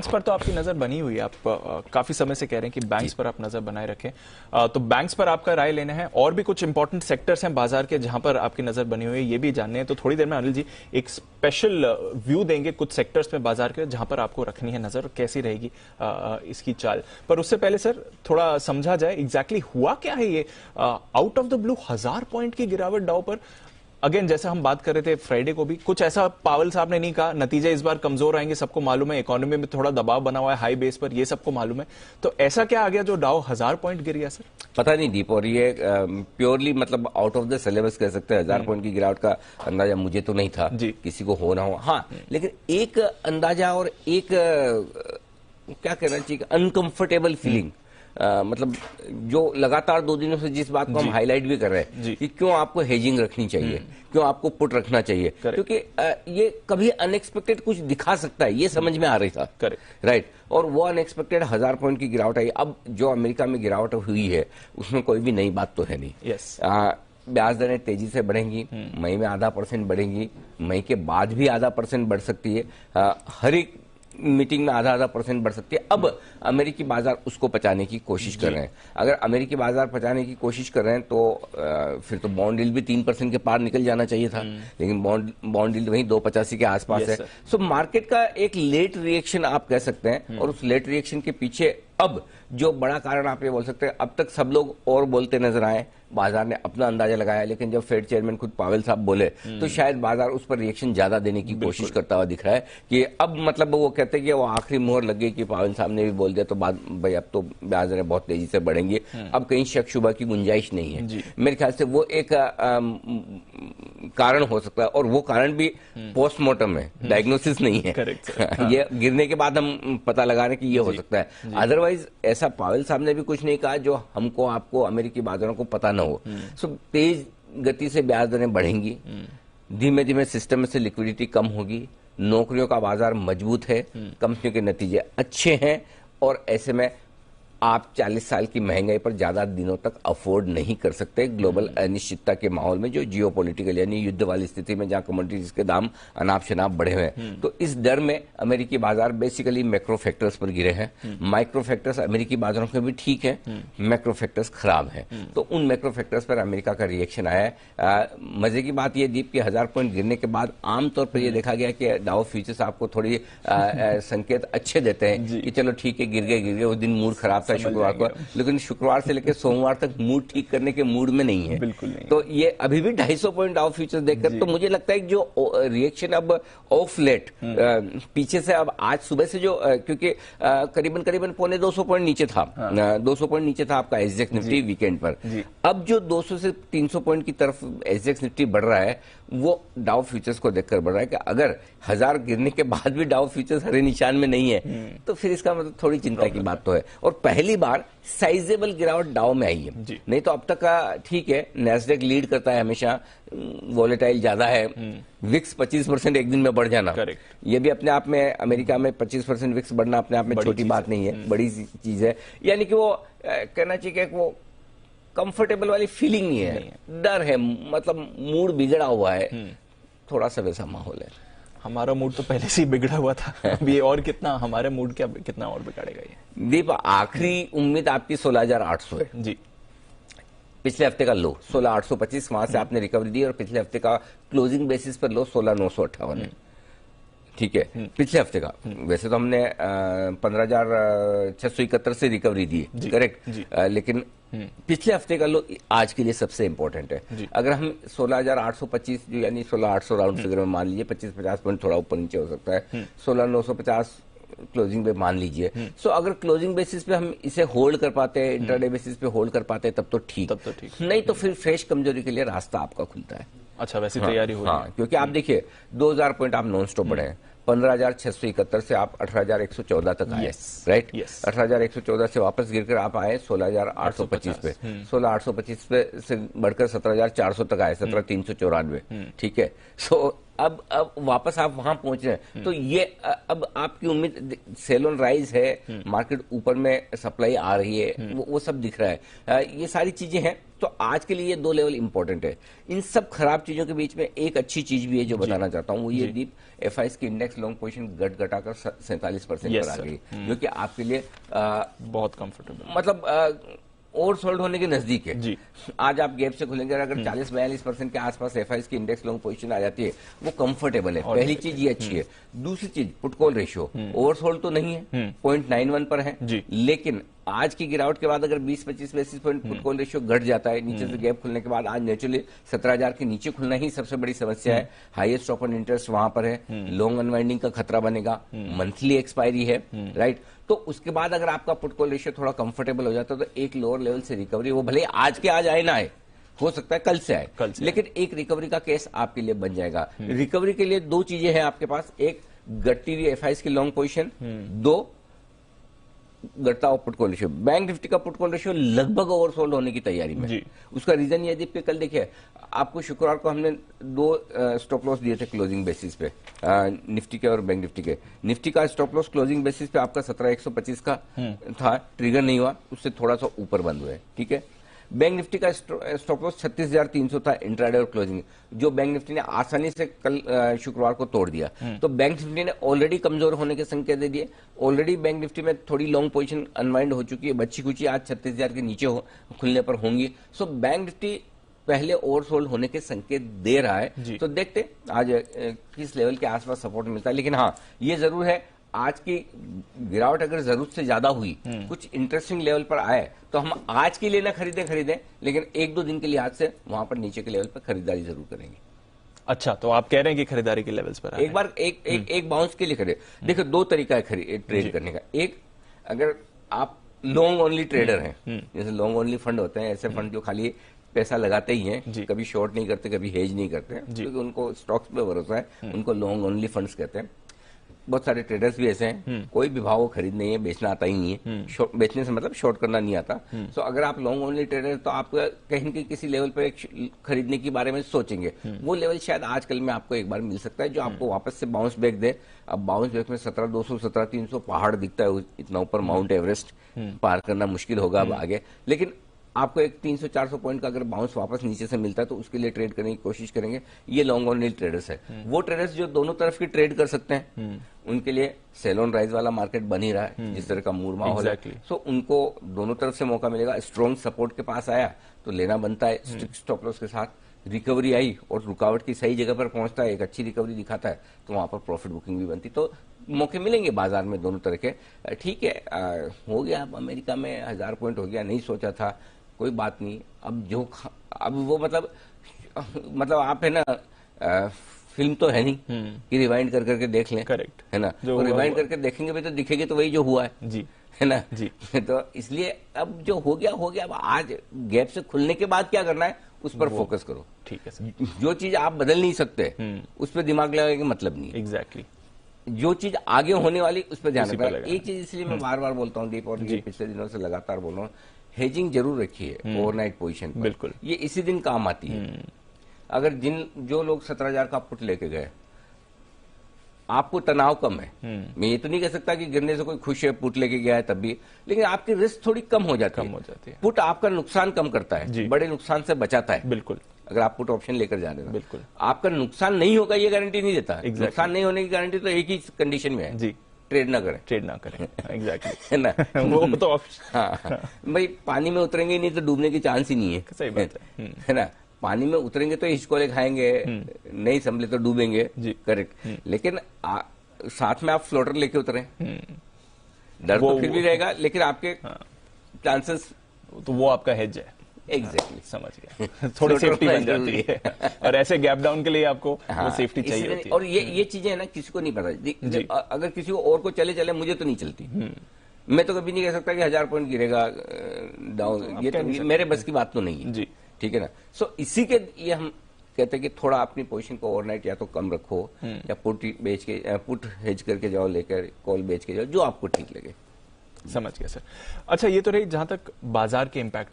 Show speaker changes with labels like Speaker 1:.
Speaker 1: Banks पर तो आपकी नजर बनी हुई है, आप काफी समय से कह रहे हैं कि बैंक्स पर आप नजर बनाए रखें, तो बैंक्स पर आपका राय लेना है। और भी कुछ इंपॉर्टेंट सेक्टर्स हैं बाजार के जहां पर आपकी नजर बनी हुई है, ये भी जानने हैं। तो थोड़ी देर में अनिल जी एक स्पेशल व्यू देंगे कुछ सेक्टर्स में बाजार के जहां पर आपको रखनी है नजर, कैसी रहेगी इसकी चाल। पर उससे पहले सर थोड़ा समझा जाए एग्जैक्टली हुआ क्या है ये out of the blue 1000 point की गिरावट डाउ पर। अगेन जैसा हम बात कर रहे थे फ्राइडे को भी, कुछ ऐसा पावल साहब ने नहीं कहा, नतीजे इस बार कमजोर आएंगे, सबको मालूम है, इकोनॉमी में थोड़ा दबाव बना हुआ है हाई बेस पर, ये सबको मालूम है। तो ऐसा क्या आ गया जो डाउ 1000 पॉइंट गिर गया सर?
Speaker 2: पता नहीं दीप, और ये प्योरली मतलब आउट ऑफ द सिलेबस कह सकते हैं। 1000 पॉइंट की गिरावट का अंदाजा मुझे तो नहीं था, किसी को हो ना हो। हाँ, लेकिन एक अंदाजा और एक क्या कहना चाहिए, अनकंफर्टेबल फीलिंग, मतलब जो लगातार 2 दिनों से जिस बात को हम हाईलाइट भी कर रहे हैं कि क्यों आपको हेजिंग रखनी चाहिए, क्यों आपको पुट रखना चाहिए, क्योंकि ये कभी अनएक्सपेक्टेड कुछ दिखा सकता है, ये समझ में आ रही था। राइट, और वो अनएक्सपेक्टेड 1000 पॉइंट की गिरावट आई। अब जो अमेरिका में गिरावट हुई है उसमें कोई भी नई बात तो है नहीं। ब्याज दरें तेजी से बढ़ेंगी, मई में 0.5% बढ़ेंगी, मई के बाद भी 0.5% बढ़ सकती है, हर एक मीटिंग में 0.5% बढ़ सकती है। अब अमेरिकी बाजार उसको पचाने की कोशिश कर रहे हैं। अगर अमेरिकी बाजार पचाने की कोशिश कर रहे हैं तो फिर तो बॉन्ड यील्ड भी 3% के पार निकल जाना चाहिए था, लेकिन बॉन्ड यील्ड वहीं 2.85 के आसपास है। सो मार्केट का एक लेट रिएक्शन आप कह सकते हैं, और उस लेट रिएक्शन के पीछे अब जो बड़ा कारण आप ये बोल सकते हैं, अब तक सब लोग और बोलते नजर आए, बाजार ने अपना अंदाजा लगाया, लेकिन जब फेड चेयरमैन खुद पावेल साहब बोले तो शायद बाजार उस पर रिएक्शन ज्यादा देने की कोशिश करता हुआ दिख रहा है कि अब मतलब वो कहते हैं कि वो आखिरी मोहर लग गई कि पावेल साहब ने भी बोल दिया तो बाद भाई अब तो ब्याज दरें बहुत तेजी से बढ़ेंगी, अब कहीं शक शुबा की गुंजाइश नहीं है। मेरे ख्याल से वो एक कारण हो सकता है, और वो कारण भी पोस्टमार्टम है, डायग्नोसिस नहीं है। ये गिरने के बाद हम पता लगा रहे कि ये हो सकता है। अदरवाइज ऐसा पावेल साहब ने भी कुछ नहीं कहा जो हमको आपको अमेरिकी बाजारों को पता न हो। सो तेज गति से ब्याज दरें बढ़ेंगी, धीमे धीमे सिस्टम में से लिक्विडिटी कम होगी, नौकरियों का बाजार मजबूत है, कंपनियों के नतीजे अच्छे हैं, और ऐसे में आप 40 साल की महंगाई पर ज्यादा दिनों तक अफोर्ड नहीं कर सकते ग्लोबल अनिश्चितता के माहौल में, जो जियोपॉलिटिकल यानी युद्ध वाली स्थिति में जहां कमोडिटीज के दाम अनाप शनाप बढ़े हुए हैं। तो इस डर में अमेरिकी बाजार बेसिकली मैक्रो फैक्टर्स पर गिरे हैं। माइक्रो फैक्टर्स अमेरिकी बाजारों के भी ठीक है, मैक्रो फैक्टर्स खराब है, तो उन मैक्रो फैक्टर्स पर अमेरिका का रिएक्शन आया है। मजे की बात यह दीप कि 1000 पॉइंट गिरने के बाद आमतौर पर यह देखा गया कि डाउ फ्यूचर्स आपको थोड़ी संकेत अच्छे देते हैं कि चलो ठीक है, गिर गए, उस दिन मूड खराब शुक्रवार को, लेकिन शुक्रवार से लेकर सोमवार तक मूड ठीक करने के मूड में नहीं है। बिल्कुल नहीं। तो ये अभी भी 250 पॉइंट डाउ फ्यूचर्स देखकर तो मुझे लगता है कि जो रिएक्शन अब ऑफ लेट पीछे से, अब आज सुबह से जो क्योंकि करीबन 200 पॉइंट नीचे था, 200 पॉइंट नीचे था आपका एसजेएक्स निफ्टी वीकेंड पर। अब जो 200 से 300 पॉइंट की तरफ एसजेएक्स निफ्टी बढ़ रहा है, वो डाउ फ्यूचर्स को देखकर बढ़ रहा है कि अगर 1000 गिरने के बाद भी डाउ फ्यूचर्स हरे निशान में नहीं है तो फिर इसका मतलब थोड़ी चिंता की बात तो है। और पहली बार साइजेबल गिरावट डाउ में आई है, नहीं तो अब तक का ठीक है, नैस्डैक लीड करता है हमेशा, वोलेटाइल ज्यादा है, विक्स 25% एक दिन में बढ़ जाना, ये भी अपने आप में अमेरिका में 25% विक्स बढ़ना अपने आप में छोटी बात नहीं है, बड़ी चीज है। यानी कि वो कहना चाहिए कि वो कंफर्टेबल वाली फीलिंग नहीं है, डर है, मतलब मूड बिगड़ा हुआ है, थोड़ा सा वैसा माहौल है।
Speaker 1: हमारा मूड तो पहले से ही बिगड़ा हुआ था, अभी और कितना हमारे मूड क्या कितना और बिगाड़ेगा ये?
Speaker 2: दीप, आखिरी उम्मीद आपकी 16,800 है जी, पिछले हफ्ते का लो 16,825, वहां से आपने रिकवरी दी, और पिछले हफ्ते का क्लोजिंग बेसिस पर लो 16,958 है। ठीक है, पिछले हफ्ते का, वैसे तो हमने 15,671 से रिकवरी दी है, करेक्ट, लेकिन पिछले हफ्ते का लो आज के लिए सबसे इंपॉर्टेंट है। अगर हम 16,825 जो यानी 16,800 राउंड फिगर में मान लीजिए, 25-50 पॉइंट थोड़ा ऊपर नीचे हो सकता है, 16,950 क्लोजिंग पे मान लीजिए। सो अगर क्लोजिंग बेसिस पे हम इसे होल्ड कर पाते हैं, इंट्राडे बेसिस पे होल्ड कर पाते हैं, तब तो ठीक, नहीं तो फिर फ्रेश कमजोरी के लिए रास्ता आपका खुलता है।
Speaker 1: अच्छा, वैसी तैयारी हो रही है?
Speaker 2: क्योंकि आप देखिए 2,000 पॉइंट आप नॉन स्टॉप बढ़े हैं, 15,671 से आप 18,114 तक आए, राइट, 18,114 से वापस गिरकर आप आए 16,825 पे, 16,825 पे से बढ़कर 17,400 तक आए, 17,394, ठीक है। सो अब वापस आप वहां पहुंच रहे हैं, तो ये अब आपकी उम्मीद सेल ऑन राइज है, मार्केट ऊपर में सप्लाई आ रही है, वो सब दिख रहा है, ये सारी चीजें हैं। तो आज के लिए ये 2 लेवल इंपॉर्टेंट है। इन सब खराब चीजों के बीच में एक अच्छी चीज भी है जो बताना चाहता हूं, वो ये दीप, एफआईएस की इंडेक्स लॉन्ग पोजीशन घटाकर 47% पर आ गई, जो कि आपके लिए
Speaker 1: बहुत कंफर्टेबल,
Speaker 2: मतलब ओवरसोल्ड होने के नजदीक है
Speaker 1: जी।
Speaker 2: आज आप गैप से खुलेंगे, अगर 40-42% के आसपास एफआईएस की इंडेक्स लॉन्ग पोजीशन आ जाती है, वो कंफर्टेबल है। पहली चीज ये अच्छी है। दूसरी चीज, पुट कॉल रेशियो ओवरसोल्ड तो नहीं है, 0.91 पर है, लेकिन आज की गिरावट के बाद अगर 20-25 basis point put call ratio घट जाता है नीचे से गैप खुलने के बाद, आज नेचुरली 17,000 के नीचे खुलना ही सबसे बड़ी समस्या है। हाईएस्ट ओपन इंटरेस्ट वहां पर है, लॉन्ग अनवाइंडिंग का खतरा बनेगा, मंथली एक्सपायरी है, राइट। तो उसके बाद अगर आपका पुट कॉल रेशियो थोड़ा कंफर्टेबल हो जाता है, तो एक लोअर लेवल से रिकवरी, वो भले आज के आज आए ना आए, हो सकता है कल से आए, लेकिन एक रिकवरी का केस आपके लिए बन जाएगा। रिकवरी के लिए 2 चीजें हैं आपके पास, एक घटती हुई एफआईएस की लॉन्ग पोजीशन, 2 घटता हुआ put call ratio. Bank Nifty का पुट कॉल रेशियो लगभग ओवरसोल्ड होने की तैयारी में। उसका रीजन ये दीप, कल देखिए आपको शुक्रवार को हमने 2 स्टॉप लॉस दिए थे क्लोजिंग बेसिस पे, निफ्टी के और बैंक निफ्टी के। निफ्टी का स्टॉप लॉस क्लोजिंग बेसिस पे आपका 17,125 का था, ट्रिगर नहीं हुआ, उससे थोड़ा सा ऊपर बंद हुए, ठीक है। बैंक निफ्टी का स्टॉप लॉस 36,300 था इंट्राडे और क्लोजिंग, जो बैंक निफ्टी ने आसानी से कल शुक्रवार को तोड़ दिया। तो बैंक निफ्टी ने ऑलरेडी कमजोर होने के संकेत दे दिए। ऑलरेडी बैंक निफ्टी में थोड़ी लॉन्ग पोजीशन अनवाइंड हो चुकी है, बच्ची कुची आज 36,000 के नीचे खुलने पर होंगी। सो बैंक निफ्टी पहले ओवरसोल्ड होने के संकेत दे रहा है, तो देखते आज किस लेवल के आसपास सपोर्ट मिलता है। लेकिन हाँ, ये जरूर है, आज की गिरावट अगर जरूरत से ज्यादा हुई, कुछ इंटरेस्टिंग लेवल पर आए, तो हम आज के लिए ना खरीदें, लेकिन 1-2 दिन के लिहाज से वहां पर नीचे के लेवल पर खरीदारी जरूर करेंगे।
Speaker 1: अच्छा, तो आप कह रहे हैं कि खरीदारी के लेवल्स पर
Speaker 2: एक बार एक बाउंस के लिए खरीदे। देखो 2 तरीका है ट्रेड करने का। एक, अगर आप लॉन्ग ओनली ट्रेडर हैं, जैसे लॉन्ग ओनली फंड होते हैं, ऐसे फंड जो खाली पैसा लगाते ही हैं, कभी शॉर्ट नहीं करते, कभी हेज नहीं करते, क्योंकि उनको स्टॉक्स पे भरोसा है, उनको लॉन्ग ओनली फंड्स कहते हैं। बहुत सारे ट्रेडर्स भी ऐसे हैं, कोई भी भाव खरीद नहीं है, बेचना आता ही नहीं है, बेचने से मतलब शॉर्ट करना नहीं आता। सो अगर आप लॉन्ग ओनली ट्रेडर, तो आप कहीं न कहीं किसी लेवल पर खरीदने के बारे में सोचेंगे। वो लेवल शायद आजकल में आपको एक बार मिल सकता है, जो आपको वापस से बाउंस बैक दे। अब बाउंस बैक में 17,200, 17,300 पहाड़ दिखता है, इतना ऊपर माउंट एवरेस्ट पार करना मुश्किल होगा अब आगे। लेकिन आपको एक 300-400 पॉइंट का अगर बाउंस वापस नीचे से मिलता है, तो उसके लिए ट्रेड करने की कोशिश करेंगे। ये लॉन्ग ओनली ट्रेडर्स है। वो ट्रेडर्स जो दोनों तरफ की ट्रेड कर सकते हैं, उनके लिए सेल ऑन राइज वाला मार्केट बन ही रहा है, जिस तरह का मूड माहौल है। सो उनको दोनों तरफ से मौका मिलेगा। स्ट्रॉन्ग सपोर्ट के पास आया तो लेना बनता है, स्ट्रिक्ट स्टॉप लॉस के साथ। रिकवरी आई और रुकावट की सही जगह पर पहुंचता है, एक अच्छी रिकवरी दिखाता है, तो वहां पर प्रॉफिट बुकिंग भी बनती। तो मौके मिलेंगे बाजार में दोनों तरह के। ठीक है, हो गया अब अमेरिका में 1000 पॉइंट हो गया, नहीं सोचा था, कोई बात नहीं। अब वो मतलब आप है ना, फिल्म तो है नहीं कि रिवाइंड कर करके देख लें,
Speaker 1: करेक्ट
Speaker 2: है ना। और रिवाइंड करके देखेंगे भी तो दिखेगी तो वही जो हुआ है
Speaker 1: जी,
Speaker 2: है ना
Speaker 1: जी।
Speaker 2: तो इसलिए अब जो हो गया हो गया। अब आज गैप से खुलने के बाद क्या करना है, उस पर फोकस करो।
Speaker 1: ठीक है सर।
Speaker 2: जो चीज आप बदल नहीं सकते उस पर दिमाग लगाने का मतलब नहीं है।
Speaker 1: एग्जैक्टली।
Speaker 2: जो चीज आगे होने वाली उस पर ध्यान रखना। एक चीज इसलिए मैं बार बार बोलता हूँ दीप, और ये पिछले दिनों से लगातार बोल रहा हूँ, हेजिंग जरूर रखिए ओवरनाइट पोजीशन पर।
Speaker 1: बिल्कुल,
Speaker 2: ये इसी दिन काम आती है। अगर जो लोग 17,000 का पुट लेके गए, आपको तनाव कम है। मैं ये तो नहीं कह सकता कि गिरने से कोई खुश है, पुट लेके गया है तब भी, लेकिन आपकी रिस्क थोड़ी कम हो जाती है। पुट आपका नुकसान कम करता है, बड़े नुकसान से बचाता है।
Speaker 1: बिल्कुल,
Speaker 2: अगर आप पुट ऑप्शन लेकर जा रहे हैं,
Speaker 1: बिल्कुल
Speaker 2: आपका नुकसान नहीं होगा ये गारंटी नहीं देता। नुकसान नहीं होने की गारंटी तो एक ही कंडीशन में है जी, ट्रेड ना करें।
Speaker 1: एग्जैक्टली
Speaker 2: है ना।
Speaker 1: वो तो
Speaker 2: हाँ, भाई पानी में उतरेंगे नहीं तो डूबने की चांस ही नहीं है।
Speaker 1: सही बात
Speaker 2: है ना। पानी में उतरेंगे तो हिचकोले खाएंगे, नहीं संभले तो डूबेंगे, करेक्ट। लेकिन साथ में आप फ्लोटर लेके उतरे, डर तो फिर भी रहेगा, लेकिन आपके चांसेस,
Speaker 1: तो वो आपका हेज है।
Speaker 2: एग्जैक्टली,
Speaker 1: समझ गया। थोड़ी सेफ्टी बन जाती है, और ऐसे गैप डाउन के लिए आपको वो सेफ्टी चाहिए होती है।
Speaker 2: और ये चीजें है ना, किसी को नहीं पता। अगर किसी और को चले मुझे तो नहीं चलती। मैं तो कभी नहीं कह सकता कि 1000 पॉइंट गिरेगा डाउन, ये तो मेरे बस की बात तो नहीं है जी। ठीक है ना। सो इसी के ये हम कहते हैं कि थोड़ा अपनी पोजीशन को ओवरनाइट या तो कम रखो, या पुट हेज करके जाओ, लेकर कॉल बेच के जाओ, जो आपको ठीक लगे।
Speaker 1: समझ गया सर। अच्छा, ये तो रही जहां तक बाजार के इम्पैक्ट